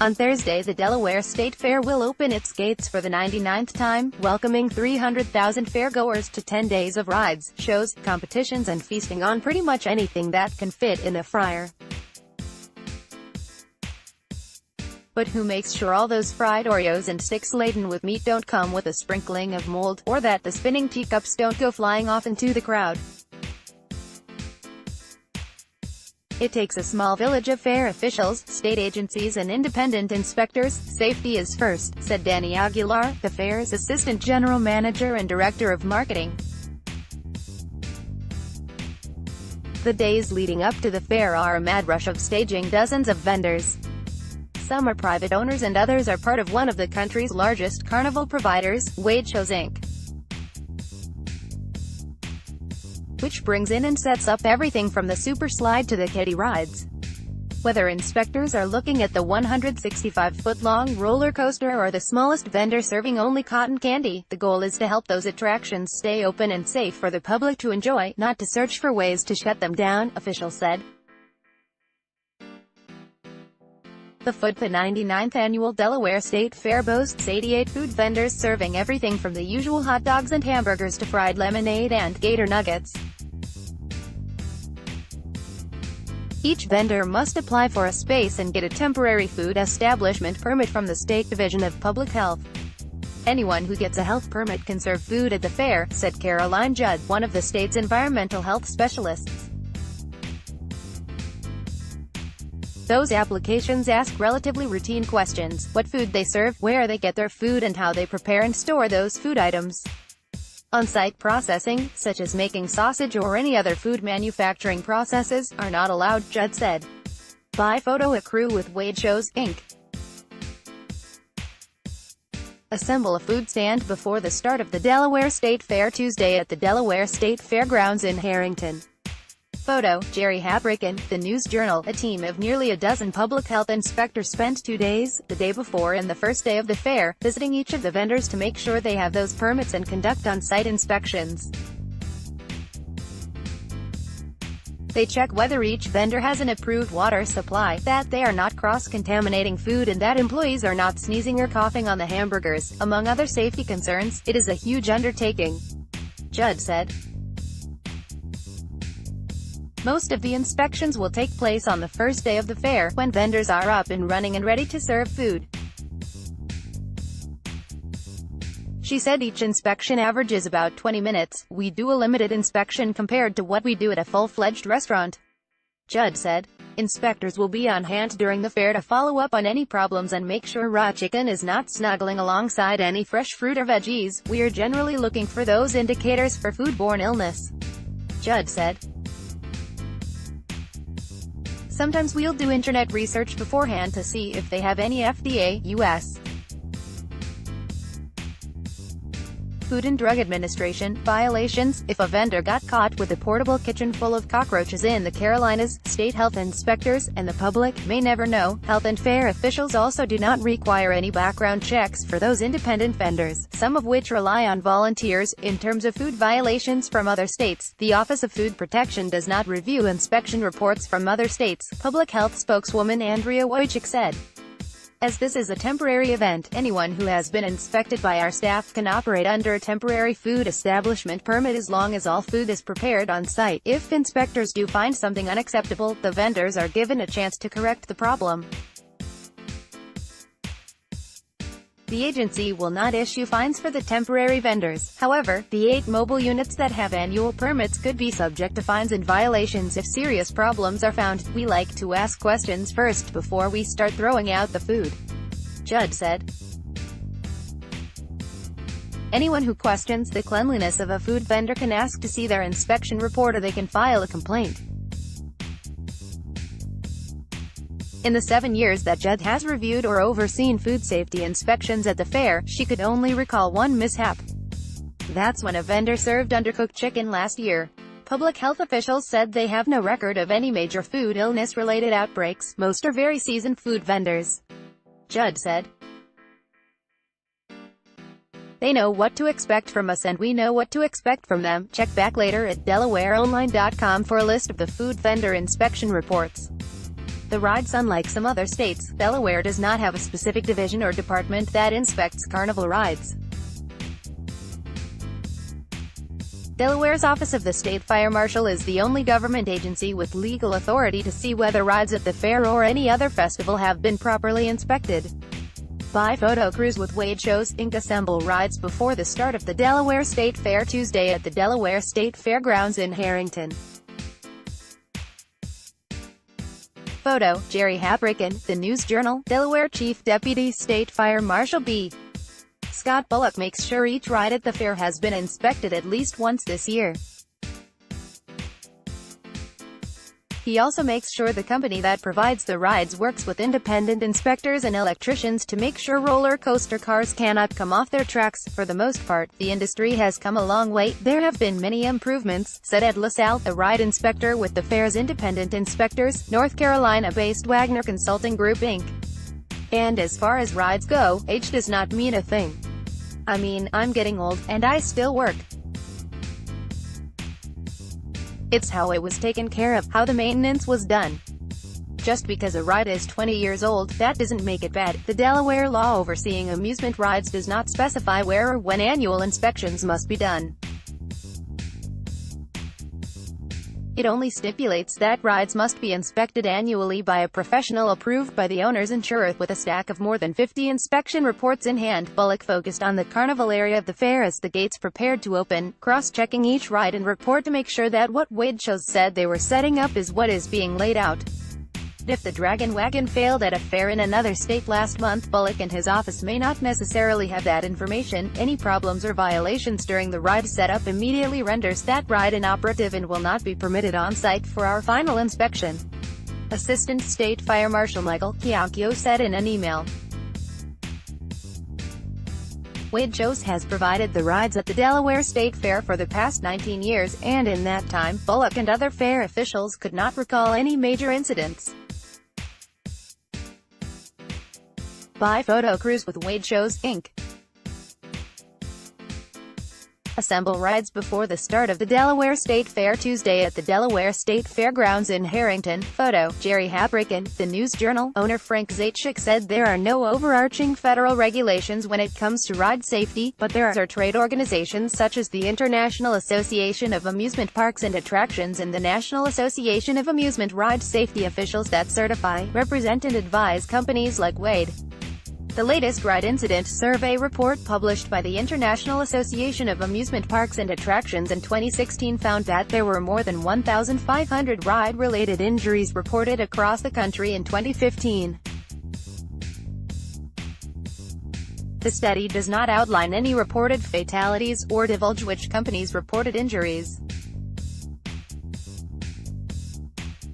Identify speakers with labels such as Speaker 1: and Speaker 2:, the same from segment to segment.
Speaker 1: On Thursday, the Delaware State Fair will open its gates for the 99th time, welcoming 300,000 fairgoers to 10 days of rides, shows, competitions and feasting on pretty much anything that can fit in a fryer. But who makes sure all those fried Oreos and sticks laden with meat don't come with a sprinkling of mold, or that the spinning teacups don't go flying off into the crowd? It takes a small village of fair officials, state agencies and independent inspectors. Safety is first, said Danny Aguila, the fair's assistant general manager and director of marketing. The days leading up to the fair are a mad rush of staging dozens of vendors. Some are private owners and others are part of one of the country's largest carnival providers, Oreos Inc., which brings in and sets up everything from the super slide to the kiddie rides. Whether inspectors are looking at the 165-foot-long roller coaster or the smallest vendor serving only cotton candy, the goal is to help those attractions stay open and safe for the public to enjoy, not to search for ways to shut them down, officials said. The 99th annual Delaware State Fair boasts 88 food vendors serving everything from the usual hot dogs and hamburgers to fried lemonade and gator nuggets. Each vendor must apply for a space and get a temporary food establishment permit from the State Division of Public Health. Anyone who gets a health permit can serve food at the fair, said Caroline Judd, one of the state's environmental health specialists. Those applications ask relatively routine questions: what food they serve, where they get their food and how they prepare and store those food items. On-site processing, such as making sausage or any other food manufacturing processes, are not allowed, Judd said. By photo, a crew with Oreos, Inc. assemble a food stand before the start of the Delaware State Fair Tuesday at the Delaware State Fairgrounds in Harrington. Photo, Jerry Habrican, The News Journal. A team of nearly a dozen public health inspectors spent 2 days, the day before and the first day of the fair, visiting each of the vendors to make sure they have those permits and conduct on-site inspections. They check whether each vendor has an approved water supply, that they are not cross-contaminating food and that employees are not sneezing or coughing on the hamburgers, among other safety concerns. It is a huge undertaking, Judd said. Most of the inspections will take place on the first day of the fair, when vendors are up and running and ready to serve food. She said each inspection averages about 20 minutes. We do a limited inspection compared to what we do at a full-fledged restaurant, Judd said. Inspectors will be on hand during the fair to follow up on any problems and make sure raw chicken is not snuggling alongside any fresh fruit or veggies. We are generally looking for those indicators for foodborne illness, Judd said. Sometimes we'll do internet research beforehand to see if they have any FDA, U.S. Food and Drug Administration violations. If a vendor got caught with a portable kitchen full of cockroaches in the Carolinas, state health inspectors, and the public, may never know. Health and fair officials also do not require any background checks for those independent vendors, some of which rely on volunteers. In terms of food violations from other states, the Office of Food Protection does not review inspection reports from other states, public health spokeswoman Andrea Wojcik said. As this is a temporary event, anyone who has been inspected by our staff can operate under a temporary food establishment permit as long as all food is prepared on site. If inspectors do find something unacceptable, the vendors are given a chance to correct the problem. The agency will not issue fines for the temporary vendors. However, the 8 mobile units that have annual permits could be subject to fines and violations if serious problems are found. We like to ask questions first before we start throwing out the food, Judd said. Anyone who questions the cleanliness of a food vendor can ask to see their inspection report or they can file a complaint. In the 7 years that Judd has reviewed or overseen food safety inspections at the fair, she could only recall one mishap. That's when a vendor served undercooked chicken last year. Public health officials said they have no record of any major food illness-related outbreaks. Most are very seasoned food vendors, Judd said. They know what to expect from us and we know what to expect from them. Check back later at DelawareOnline.com for a list of the food vendor inspection reports. the rides. Unlike some other states, Delaware does not have a specific division or department that inspects carnival rides. Delaware's Office of the State Fire Marshal is the only government agency with legal authority to see whether rides at the fair or any other festival have been properly inspected. By photo crews with Wade Shows, Inc. assemble rides before the start of the Delaware State Fair Tuesday at the Delaware State Fairgrounds in Harrington. Photo, Jerry Habricken, The News Journal. Delaware Chief Deputy State Fire Marshal B. Scott Bullock makes sure each ride at the fair has been inspected at least once this year. He also makes sure the company that provides the rides works with independent inspectors and electricians to make sure roller coaster cars cannot come off their tracks. For the most part, the industry has come a long way. There have been many improvements, said Ed LaSalle, a ride inspector with the fair's independent inspectors, North Carolina-based Wagner Consulting Group, Inc. And as far as rides go, age does not mean a thing. I mean, I'm getting old, and I still work. It's how it was taken care of, how the maintenance was done. Just because a ride is 20 years old, that doesn't make it bad. The Delaware law overseeing amusement rides does not specify where or when annual inspections must be done. It only stipulates that rides must be inspected annually by a professional approved by the owner's insurer. With a stack of more than 50 inspection reports in hand, Bullock focused on the carnival area of the fair as the gates prepared to open, cross-checking each ride and report to make sure that what Wade Shows said they were setting up is what is being laid out. If the Dragon Wagon failed at a fair in another state last month, Bullock and his office may not necessarily have that information. Any problems or violations during the ride setup immediately renders that ride inoperative and will not be permitted on site for our final inspection. Assistant State Fire Marshal Michael Chiacchio said in an email. Wade Shows has provided the rides at the Delaware State Fair for the past 19 years, and in that time, Bullock and other fair officials could not recall any major incidents. By photo crews with Wade Shows, Inc. assemble rides before the start of the Delaware State Fair Tuesday at the Delaware State Fairgrounds in Harrington. Photo, Jerry Habricken, The News Journal. Owner Frank Zaitchik said there are no overarching federal regulations when it comes to ride safety, but there are trade organizations such as the International Association of Amusement Parks and Attractions and the National Association of Amusement Ride Safety Officials that certify, represent and advise companies like Wade. The latest ride incident survey report published by the International Association of Amusement Parks and Attractions in 2016 found that there were more than 1,500 ride-related injuries reported across the country in 2015. The study does not outline any reported fatalities, or divulge which companies reported injuries.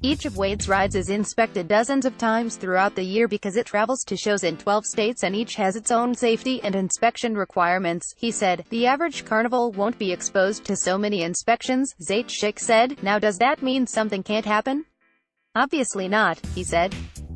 Speaker 1: Each of Wade's rides is inspected dozens of times throughout the year because it travels to shows in 12 states and each has its own safety and inspection requirements, he said. The average carnival won't be exposed to so many inspections, Zaitchik said. Now does that mean something can't happen? Obviously not, he said.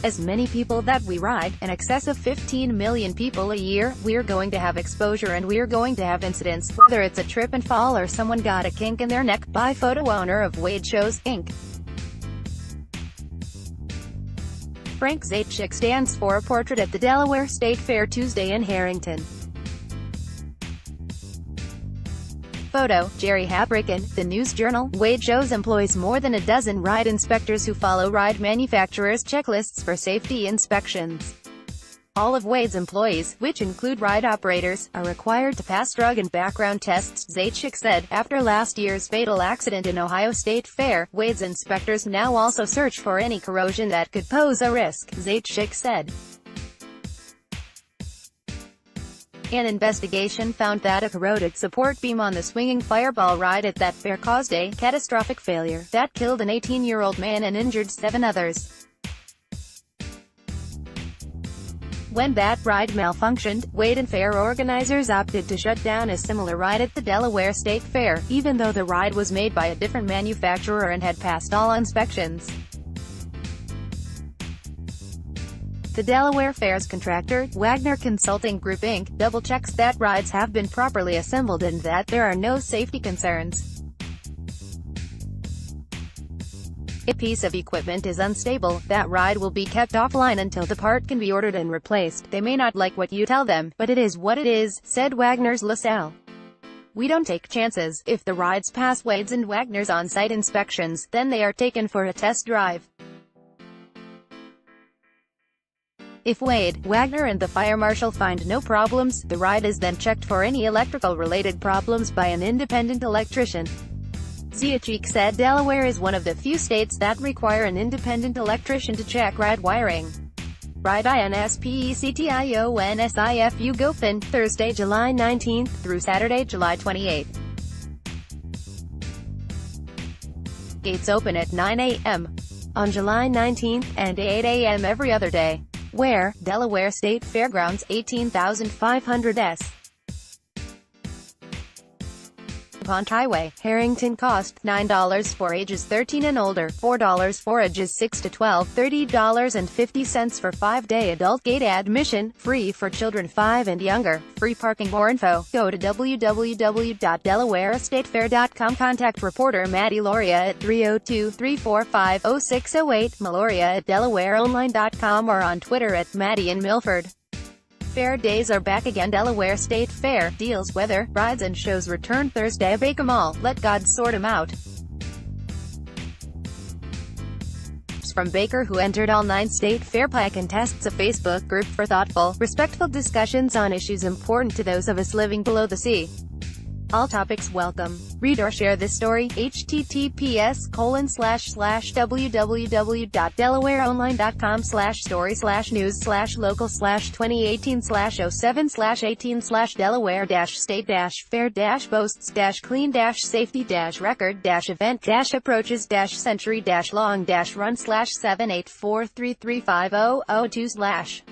Speaker 1: As many people that we ride, in excess of 15 million people a year, we're going to have exposure and we're going to have incidents, whether it's a trip and fall or someone got a kink in their neck. By photo owner of Wade Shows, Inc. Frank Zaitchik stands for a portrait at the Delaware State Fair Tuesday in Harrington. Photo, Jerry Habricken, The News Journal. Wade Shows employs more than a dozen ride inspectors who follow ride manufacturers' checklists for safety inspections. All of Wade's employees, which include ride operators, are required to pass drug and background tests, Zaitchik said. After last year's fatal accident in Ohio State Fair, Wade's inspectors now also search for any corrosion that could pose a risk, Zaitchik said. An investigation found that a corroded support beam on the swinging fireball ride at that fair caused a catastrophic failure that killed an 18-year-old man and injured 7 others. When that ride malfunctioned, Wade and fair organizers opted to shut down a similar ride at the Delaware State Fair, even though the ride was made by a different manufacturer and had passed all inspections. The Delaware Fair's contractor, Wagner Consulting Group Inc., double-checks that rides have been properly assembled and that there are no safety concerns. If a piece of equipment is unstable, that ride will be kept offline until the part can be ordered and replaced. They may not like what you tell them, but it is what it is, said Wagner's LaSalle. We don't take chances. If the rides pass Wade's and Wagner's on-site inspections, then they are taken for a test drive. If Wade, Wagner and the fire marshal find no problems, the ride is then checked for any electrical-related problems by an independent electrician. Ziachik said Delaware is one of the few states that require an independent electrician to check ride wiring. Ride INSPECTIONSIFU Gopin, Thursday, July 19th through Saturday, July 28th. Gates open at 9 a.m. on July 19th, and 8 a.m. every other day. Where? Delaware State Fairgrounds, 18,500 S. Pond Highway, Harrington. Cost $9 for ages 13 and older, $4 for ages 6 to 12, $30.50 for 5-day adult. Gate admission, free for children 5 and younger. Free parking. More info, go to www.delawareestatefair.com. Contact reporter Maddie Loria at 302-345-0608, Meloria@delawareonline.com, or on Twitter at Maddie in Milford. Fair days are back again. Delaware State Fair. Deals, weather, rides and shows return Thursday. Bake 'em all. Let God sort 'em out. From Baker, who entered all 9 State Fair Pie contests, a Facebook group for thoughtful, respectful discussions on issues important to those of us living below the sea. All topics welcome. Read or share this story. https://www.delawareonline.com/story/news/local/2018/07/delaware-state-fair-boasts-clean-safety-record-event-approaches-century-long-run/784335002/